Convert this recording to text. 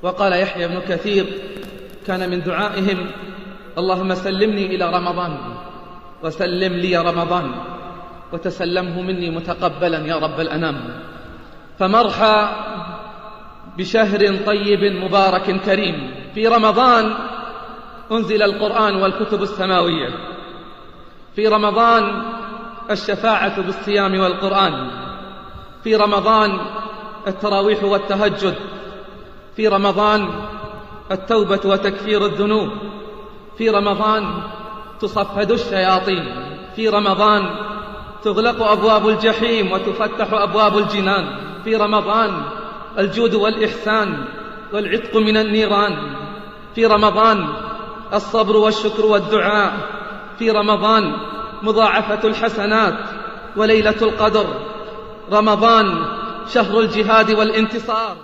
وقال يحيى بن كثير كان من دعائهم: اللهم سلمني إلى رمضان وسلم لي رمضان وتسلمه مني متقبلا يا رب الأنام. فمرحى بشهر طيب مبارك كريم. في رمضان أنزل القرآن والكتب السماوية، في رمضان الشفاعة بالصيام والقرآن، في رمضان التراويح والتهجد، في رمضان التوبة وتكفير الذنوب، في رمضان تصفد الشياطين، في رمضان تغلق أبواب الجحيم وتفتح أبواب الجنان، في رمضان الجود والإحسان والعتق من النيران، في رمضان الصبر والشكر والدعاء، في رمضان مضاعفة الحسنات وليلة القدر، رمضان شهر الجهاد والانتصار.